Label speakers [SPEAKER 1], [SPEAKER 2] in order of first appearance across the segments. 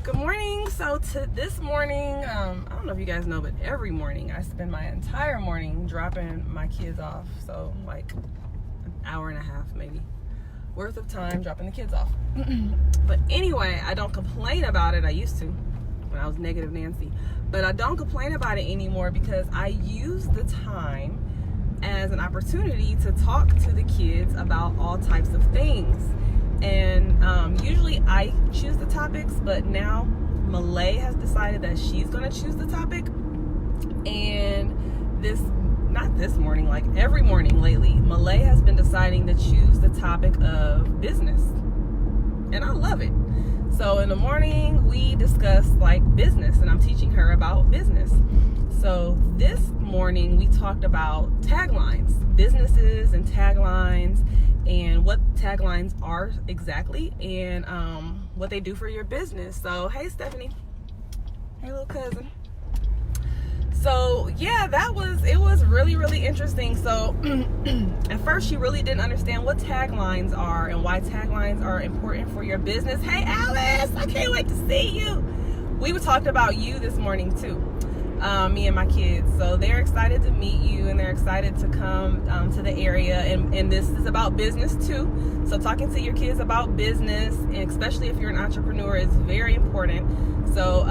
[SPEAKER 1] Good morning. So this morning, I don't know if you guys know, but every morning I spend my entire morning dropping my kids off. So like an hour and a half maybe worth of time dropping the kids off. But anyway, I don't complain about it. I used to when I was negative Nancy, but I don't complain about it anymore because I use the time as an opportunity to talk to the kids about all types of things. And usually I choose the topics, but now Malay has decided that she's going to choose the topic. And not this morning, like every morning lately, Malay has been deciding to choose the topic of business. And I love it. So in the morning, we discuss like business, and I'm teaching her about business. So this morning, we talked about taglines, businesses and taglines, and what taglines are exactly, and what they do for your business. So, hey, Stephanie. Hey, little cousin. So, yeah, it was really, really interesting. So, at first, she really didn't understand what taglines are and why taglines are important for your business. Hey, Alice, I can't wait to see you. We talked about you this morning, too. Me and my kids. So they're excited to meet you, and they're excited to come to the area, and this is about business too. So talking to your kids about business, and especially if you're an entrepreneur, is very important. So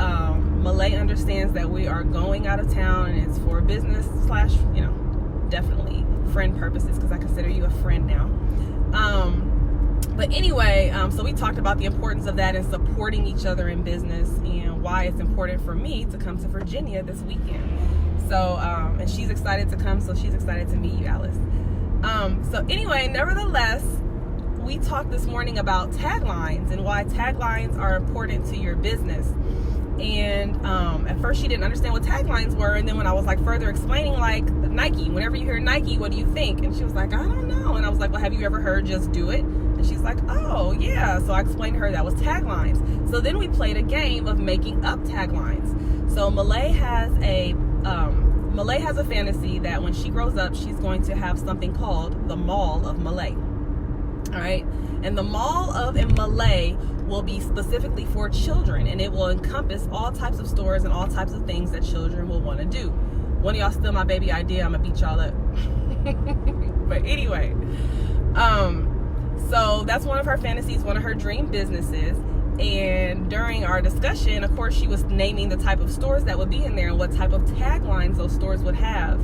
[SPEAKER 1] Malay understands that we are going out of town, and it's for business / definitely friend purposes, because I consider you a friend now. But anyway, so we talked about the importance of that and supporting each other in business, and why it's important for me to come to Virginia this weekend. So, and she's excited to come, so she's excited to meet you, Alice. So anyway, nevertheless, we talked this morning about taglines and why taglines are important to your business. And at first she didn't understand what taglines were, and then when I was like further explaining, like Nike, whenever you hear Nike, what do you think? And she was like, I don't know. And I was like, well, have you ever heard just do it? And she's like, oh yeah. So I explained to her that was taglines. So then we played a game of making up taglines. So Malay has a fantasy that when she grows up, she's going to have something called the Mall of Malay. All right. And the Mall of Malay will be specifically for children, and it will encompass all types of stores and all types of things that children will want to do. One of y'all steal my baby idea, I'm gonna beat y'all up. But anyway, so that's one of her fantasies, one of her dream businesses. And during our discussion, of course, she was naming the type of stores that would be in there and what type of taglines those stores would have.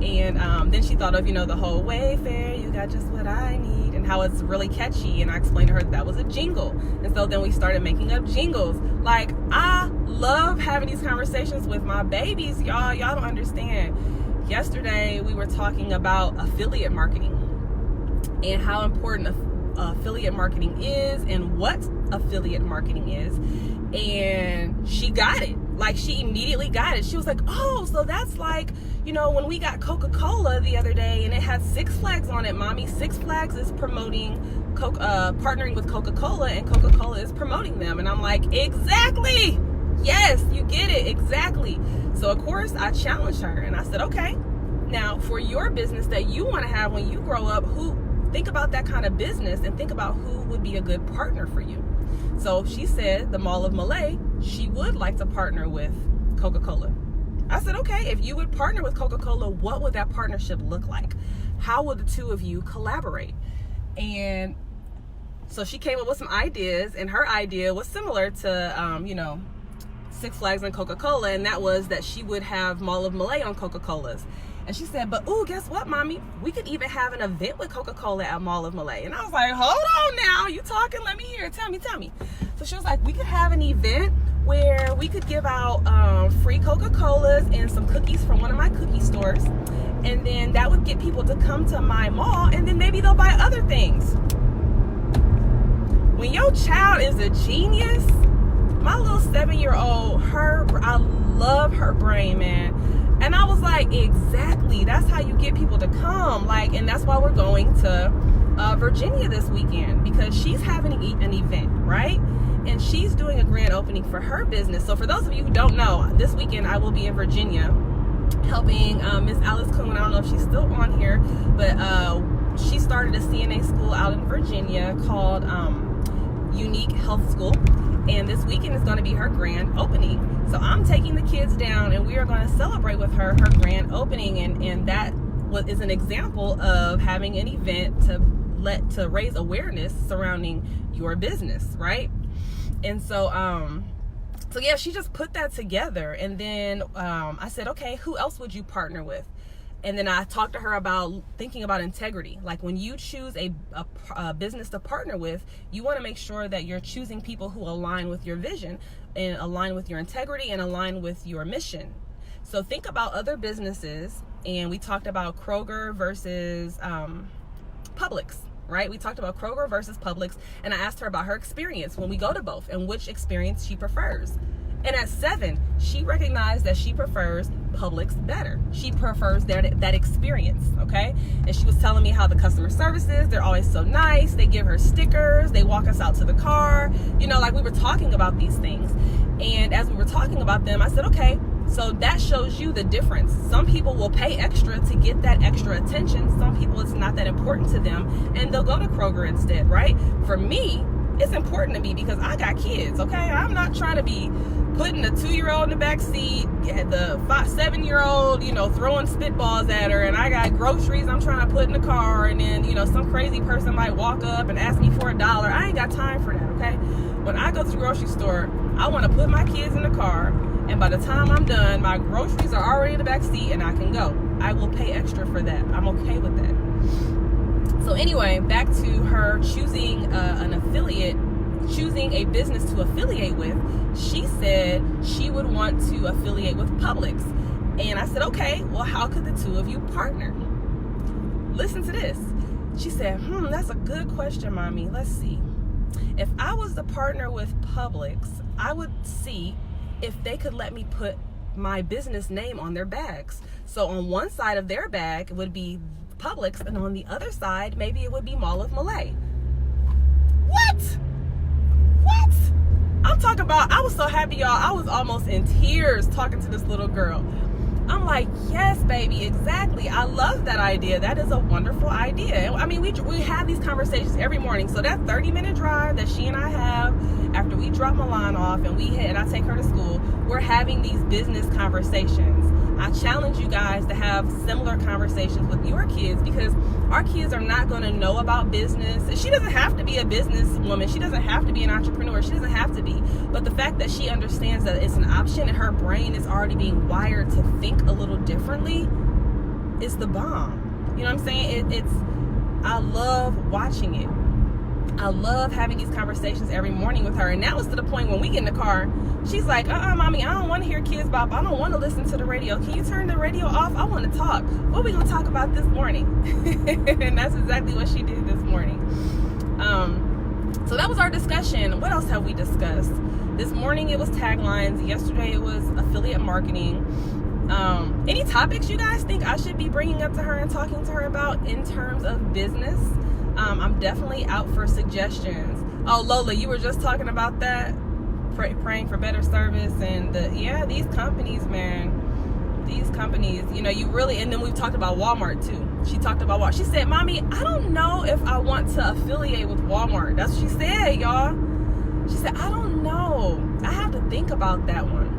[SPEAKER 1] And then she thought of, the whole Wayfair, you got just what I need, and how it's really catchy. And I explained to her that was a jingle. And so then we started making up jingles. Like, I love having these conversations with my babies, y'all. Y'all don't understand. Yesterday, we were talking about affiliate marketing and how important affiliate marketing is and what affiliate marketing is. And she got it. Like, she immediately got it. She was like, oh, so that's like, when we got Coca-Cola the other day and it had Six Flags on it, Mommy. Six Flags is promoting, partnering with Coca-Cola, and Coca-Cola is promoting them. And I'm like, exactly. Yes, you get it. Exactly. So, of course, I challenged her and I said, okay, now for your business that you want to have when you grow up, think about that kind of business and think about who would be a good partner for you. So she said the Mall of Malay, she would like to partner with Coca-Cola. I said, okay, if you would partner with Coca-Cola, what would that partnership look like? How would the two of you collaborate? And so she came up with some ideas, and her idea was similar to, Six Flags and Coca-Cola, and that was that she would have Mall of Malay on Coca-Cola's. And she said, but guess what, Mommy? We could even have an event with Coca-Cola at Mall of Malay. And I was like, hold on now. You talking? Let me hear. Tell me. So she was like, we could have an event where we could give out free Coca-Colas and some cookies from one of my cookie stores. And then that would get people to come to my mall, and then maybe they'll buy other things. When your child is a genius, my little 7-year-old, I love her brain, man. And I was like, exactly. That's how you get people to come. And that's why we're going to Virginia this weekend, because she's having an event, right? And she's doing a grand opening for her business. So for those of you who don't know, this weekend I will be in Virginia helping Miss Alice Kuhn. I don't know if she's still on here, but she started a CNA school out in Virginia called Unique Health School. And this weekend is going to be her grand opening. So I'm taking the kids down, and we are going to celebrate with her grand opening. And that is an example of having an event to raise awareness surrounding your business, right? And so yeah, she just put that together. And then I said, okay, who else would you partner with? And then I talked to her about thinking about integrity. Like, when you choose a business to partner with, you want to make sure that you're choosing people who align with your vision and align with your integrity and align with your mission. So think about other businesses. And we talked about Kroger versus Publix, right? We talked about Kroger versus Publix. And I asked her about her experience when we go to both and which experience she prefers. And at 7, she recognized that she prefers Publix better. She prefers that experience, okay? And she was telling me how the customer service is. They're always so nice. They give her stickers. They walk us out to the car. You know, like, we were talking about these things. And as we were talking about them, I said, okay, so that shows you the difference. Some people will pay extra to get that extra attention. Some people, it's not that important to them, and they'll go to Kroger instead, right? For me, it's important to me because I got kids, okay? I'm not trying to be putting a 2-year-old in the back seat, the 7-year-old, you know, throwing spitballs at her, and I got groceries I'm trying to put in the car, and then, you know, some crazy person might walk up and ask me for $1. I ain't got time for that, okay? When I go to the grocery store, I want to put my kids in the car, and by the time I'm done, my groceries are already in the back seat and I can go. I will pay extra for that. I'm okay with that. So anyway, back to her choosing choosing a business to affiliate with. She said she would want to affiliate with Publix. And I said, okay, well, how could the two of you partner? Listen to this. She said, that's a good question, Mommy. Let's see. If I was to partner with Publix, I would see if they could let me put my business name on their bags. So on one side of their bag would be Publix, and on the other side, maybe it would be Mall of Malay. What? I'm talking about, I was so happy, y'all. I was almost in tears talking to this little girl. I'm like, yes, baby, exactly. I love that idea. That is a wonderful idea. I mean, we have these conversations every morning. So that 30-minute drive that she and I have after we drop Milan off and I take her to school, we're having these business conversations. I challenge you guys to have similar conversations with your kids, because our kids are not going to know about business. She doesn't have to be a businesswoman. She doesn't have to be an entrepreneur. She doesn't have to be. But the fact that she understands that it's an option and her brain is already being wired to think a little differently is the bomb. You know what I'm saying? I love watching it. I love having these conversations every morning with her. And that was to the point when we get in the car, she's like, Mommy, I don't want to hear Kids Bop. I don't want to listen to the radio. Can you turn the radio off? I want to talk. What are we going to talk about this morning? And that's exactly what she did this morning. So that was our discussion. What else have we discussed? This morning it was taglines. Yesterday it was affiliate marketing. Any topics you guys think I should be bringing up to her and talking to her about in terms of business? I'm definitely out for suggestions. Oh, Lola, you were just talking about that, praying for better service, and these companies, man, these companies, you know, you really, and then we've talked about Walmart too. She talked about Walmart. She said, Mommy, I don't know if I want to affiliate with Walmart. That's what she said, y'all. She said, I don't know. I have to think about that one.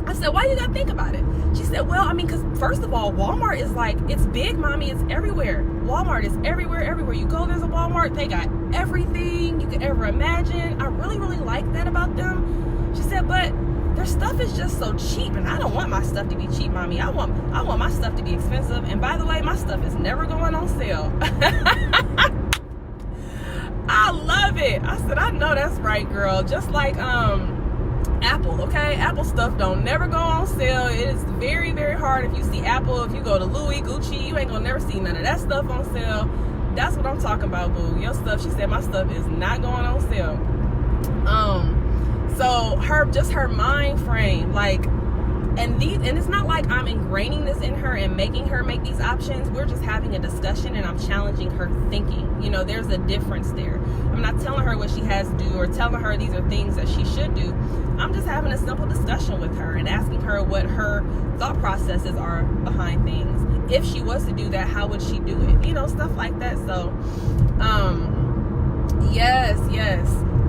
[SPEAKER 1] I said, why you gotta think about it? She said, well, I mean, because first of all, Walmart is like, it's big, Mommy. It's everywhere. Walmart is everywhere. Everywhere you go, there's a Walmart. They got everything you could ever imagine. I really, really like that about them. She said, but their stuff is just so cheap, and I don't want my stuff to be cheap, Mommy. I want my stuff to be expensive. And by the way, my stuff is never going on sale. I love it. I said, I know that's right, girl. Just like Apple, okay? Apple stuff don't never go on sale. It is very, very hard. If you see Apple, if you go to Louis, Gucci, you ain't gonna never see none of that stuff on sale. That's what I'm talking about, boo. Your stuff, she said, my stuff is not going on sale. So her mind frame, like, and it's not like I'm ingraining this in her and making her make these options. We're just having a discussion, and I'm challenging her thinking. You know, there's a difference there. I'm not telling her what she has to do or telling her these are things that she should do. I'm just having a simple discussion with her and asking her what her thought processes are behind things. If she was to do that, how would she do it? You know, stuff like that. So, yes.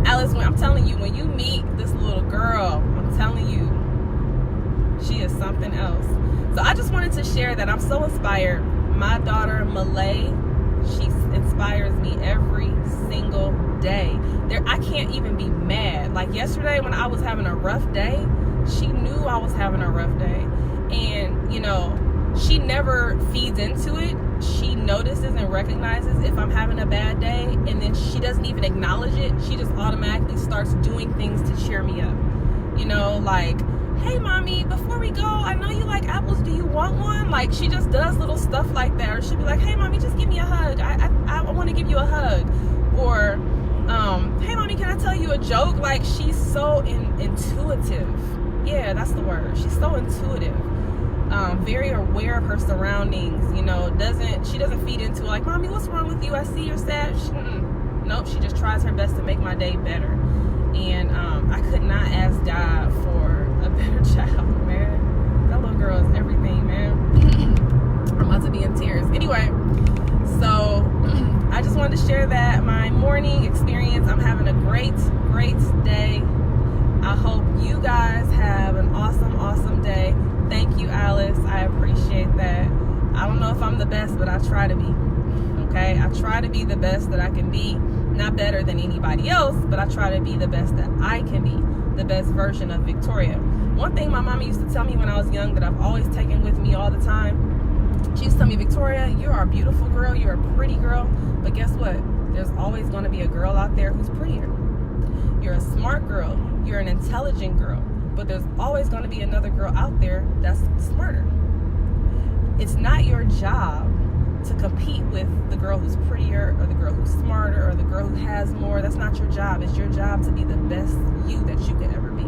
[SPEAKER 1] Alice, I'm telling you, when you meet this little girl, I'm telling you, she is something else. So I just wanted to share that I'm so inspired. My daughter, Malay, she inspires me every single day. I can't even be mad. Like yesterday when I was having a rough day, she knew I was having a rough day. And, you know, she never feeds into it. She notices and recognizes if I'm having a bad day, and then she doesn't even acknowledge it. She just automatically starts doing things to cheer me up. You know, like, hey mommy, before we go, I know you like apples, do you want one? Like, she just does little stuff like that. Or she'll be like, hey mommy, just give me a hug. I want to give you a hug. Or hey mommy, can I tell you a joke? Like, she's so intuitive. Yeah, that's the word. She's so intuitive. Very aware of her surroundings. You know, she doesn't feed into it like, mommy, what's wrong with you? I see you're sad. Nope, she just tries her best to make my day better. And I could not ask God for a better child, man. That little girl is everything, man. I'm about to be in tears. Anyway, so I just wanted to share that, my morning experience. I'm having a great day. I hope you guys have an awesome day. Thank you, Alice. I appreciate that. I don't know if I'm the best, but I try to be. Okay? I try to be the best that I can be. Not better than anybody else, but I try to be the best that I can be. The best version of Victoria. One thing my mama used to tell me when I was young that I've always taken with me all the time. She used to tell me, Victoria, you are a beautiful girl. You're a pretty girl. But guess what? There's always going to be a girl out there who's prettier. You're a smart girl. You're an intelligent girl. But there's always going to be another girl out there that's smarter. It's not your job to compete with the girl who's prettier or the girl who's smarter or the girl who has more. That's not your job. It's your job to be the best you that you could ever be.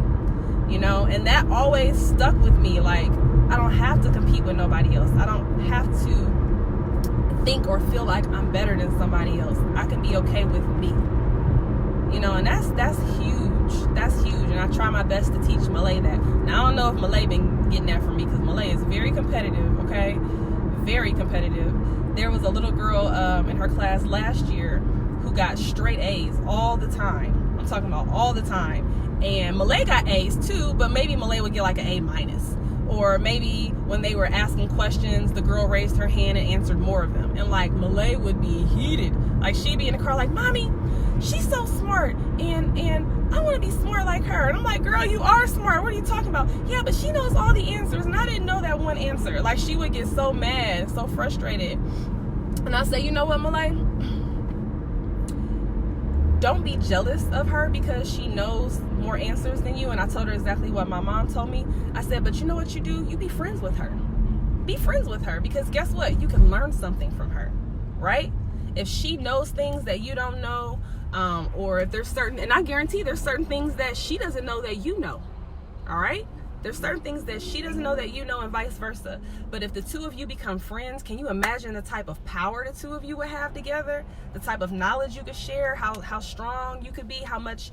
[SPEAKER 1] You know, and that always stuck with me. Like, I don't have to compete with nobody else. I don't have to think or feel like I'm better than somebody else. I can be okay with me. You know, and that's huge. That's huge. And I try my best to teach Malay that. Now, I don't know if Malay been getting that from me, because Malay is very competitive, okay? Very competitive. There was a little girl in her class last year who got straight A's all the time. I'm talking about all the time. And Malay got A's too, but maybe Malay would get like an A-. Or maybe when they were asking questions, the girl raised her hand and answered more of them. And like, Malay would be heated. Like, she'd be in the car like, mommy, she's so smart, and I want to be smart like her. And I'm like, girl, you are smart. What are you talking about? Yeah, but she knows all the answers, and I didn't know that one answer. Like, she would get so mad, so frustrated. And I say, you know what, Malay? Don't be jealous of her because she knows more answers than you. And I told her exactly what my mom told me. I said, but you know what you do? You be friends with her. Be friends with her, because guess what? You can learn something from her, right? If she knows things that you don't know, or if there's certain, and I guarantee there's certain things that she doesn't know that you know, all right? There's certain things that she doesn't know that you know, and vice versa. But if the two of you become friends, can you imagine the type of power the two of you would have together? The type of knowledge you could share, how strong you could be, how much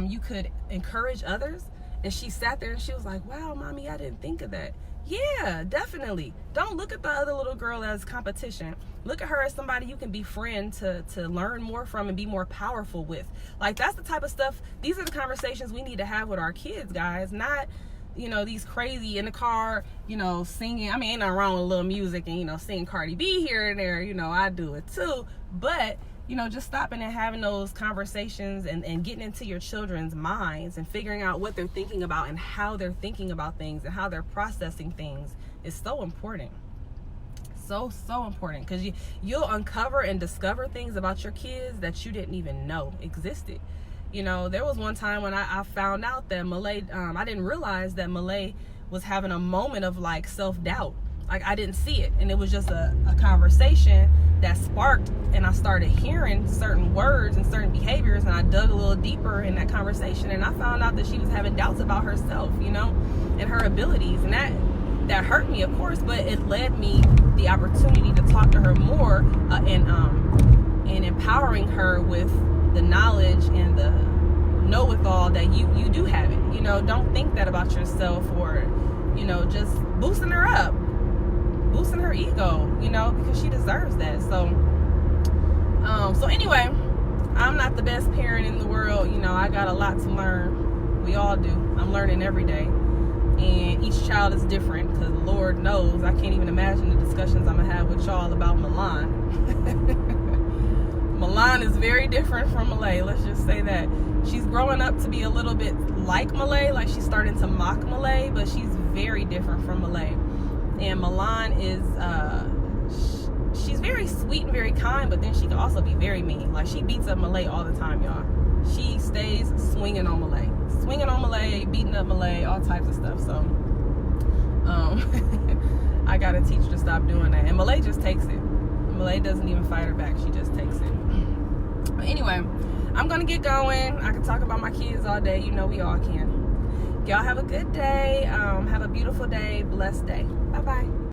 [SPEAKER 1] you could encourage others? And she sat there and she was like, wow, mommy, I didn't think of that. Yeah, definitely. Don't look at the other little girl as competition. Look at her as somebody you can befriend to learn more from and be more powerful with. Like, that's the type of stuff, these are the conversations we need to have with our kids, guys. Not, you know, these crazy in the car, you know, singing. I mean, ain't nothing wrong with a little music and, you know, singing Cardi B here and there. You know, I do it too. But, you know, just stopping and having those conversations and getting into your children's minds and figuring out what they're thinking about and how they're thinking about things and how they're processing things is so important. So important, because you'll uncover and discover things about your kids that you didn't even know existed. You know, there was one time when I found out that Malay, I didn't realize that Malay was having a moment of like self-doubt. Like, I didn't see it, and it was just a conversation that sparked, and I started hearing certain words and certain behaviors, and I dug a little deeper in that conversation, and I found out that she was having doubts about herself, you know, and her abilities, and that hurt me, of course, but it led me the opportunity to talk to her more and empowering her with the knowledge and the know-it-all that you do have it. You know, don't think that about yourself, or, you know, just boosting her up, boosting her ego, you know, because she deserves that. So anyway, I'm not the best parent in the world. You know, I got a lot to learn. We all do. I'm learning every day. And each child is different, because Lord knows I can't even imagine the discussions I'm going to have with y'all about Milan. Milan is very different from Malay. Let's just say that. She's growing up to be a little bit like Malay, like she's starting to mock Malay, but she's very different from Malay. And Milan is, she's very sweet and very kind, but then she can also be very mean. Like, she beats up Malay all the time, y'all. She stays swinging on Malay. Swinging on Malay, beating up Malay, all types of stuff. So, I got to teach her to stop doing that. And Malay just takes it. Malay doesn't even fight her back. She just takes it. But anyway, I'm going to get going. I can talk about my kids all day. You know we all can. Y'all have a good day. Have a beautiful day. Blessed day. Bye-bye.